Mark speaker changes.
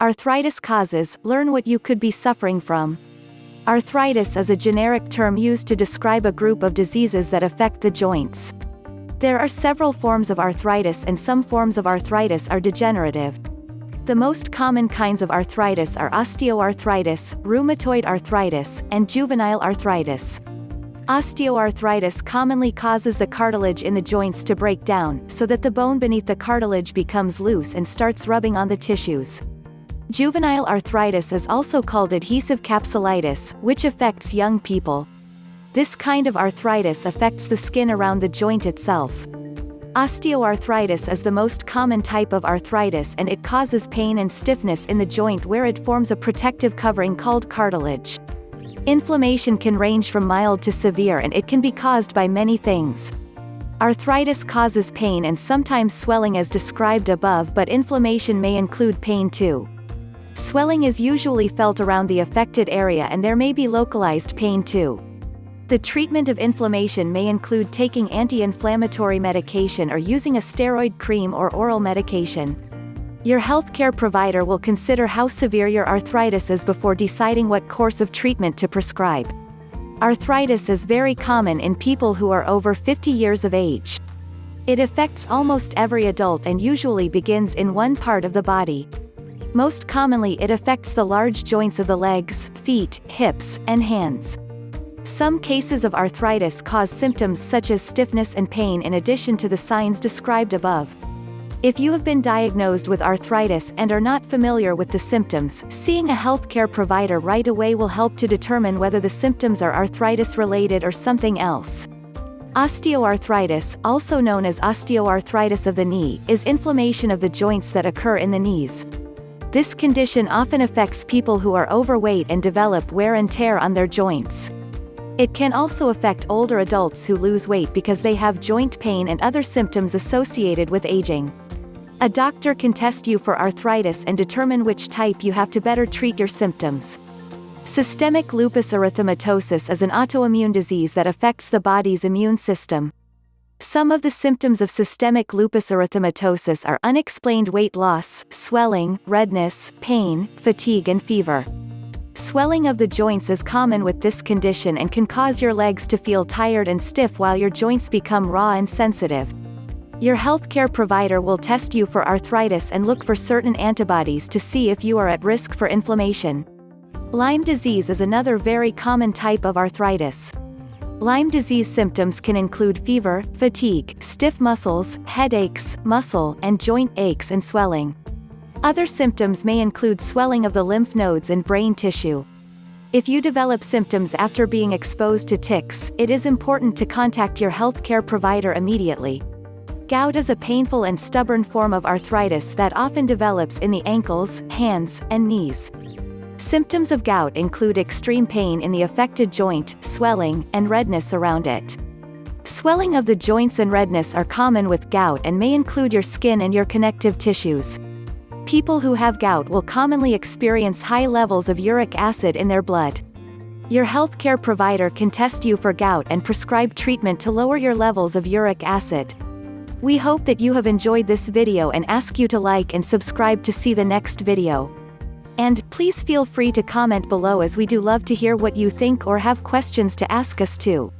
Speaker 1: Arthritis causes, learn what you could be suffering from. Arthritis is a generic term used to describe a group of diseases that affect the joints. There are several forms of arthritis and some forms of arthritis are degenerative. The most common kinds of arthritis are osteoarthritis, rheumatoid arthritis, and juvenile arthritis. Osteoarthritis commonly causes the cartilage in the joints to break down, so that the bone beneath the cartilage becomes loose and starts rubbing on the tissues. Juvenile arthritis is also called adhesive capsulitis, which affects young people. This kind of arthritis affects the skin around the joint itself. Osteoarthritis is the most common type of arthritis and it causes pain and stiffness in the joint where it forms a protective covering called cartilage. Inflammation can range from mild to severe and it can be caused by many things. Arthritis causes pain and sometimes swelling as described above, but inflammation may include pain too. Swelling is usually felt around the affected area and there may be localized pain too. The treatment of inflammation may include taking anti-inflammatory medication or using a steroid cream or oral medication. Your healthcare provider will consider how severe your arthritis is before deciding what course of treatment to prescribe. Arthritis is very common in people who are over 50 years of age. It affects almost every adult and usually begins in one part of the body. Most commonly it affects the large joints of the legs, feet, hips, and hands. Some cases of arthritis cause symptoms such as stiffness and pain in addition to the signs described above. If you have been diagnosed with arthritis and are not familiar with the symptoms, seeing a healthcare provider right away will help to determine whether the symptoms are arthritis-related or something else. Osteoarthritis, also known as osteoarthritis of the knee, is inflammation of the joints that occur in the knees. This condition often affects people who are overweight and develop wear and tear on their joints. It can also affect older adults who lose weight because they have joint pain and other symptoms associated with aging. A doctor can test you for arthritis and determine which type you have to better treat your symptoms. Systemic lupus erythematosus is an autoimmune disease that affects the body's immune system. Some of the symptoms of systemic lupus erythematosus are unexplained weight loss, swelling, redness, pain, fatigue and fever. Swelling of the joints is common with this condition and can cause your legs to feel tired and stiff while your joints become raw and sensitive. Your healthcare provider will test you for arthritis and look for certain antibodies to see if you are at risk for inflammation. Lyme disease is another very common type of arthritis. Lyme disease symptoms can include fever, fatigue, stiff muscles, headaches, muscle and joint aches and swelling. Other symptoms may include swelling of the lymph nodes and brain tissue. If you develop symptoms after being exposed to ticks, it is important to contact your healthcare provider immediately. Gout is a painful and stubborn form of arthritis that often develops in the ankles, hands, and knees. Symptoms of gout include extreme pain in the affected joint, swelling, and redness around it. Swelling of the joints and redness are common with gout and may include your skin and your connective tissues. People who have gout will commonly experience high levels of uric acid in their blood. Your healthcare provider can test you for gout and prescribe treatment to lower your levels of uric acid. We hope that you have enjoyed this video and ask you to like and subscribe to see the next video. And, please feel free to comment below as we do love to hear what you think or have questions to ask us too.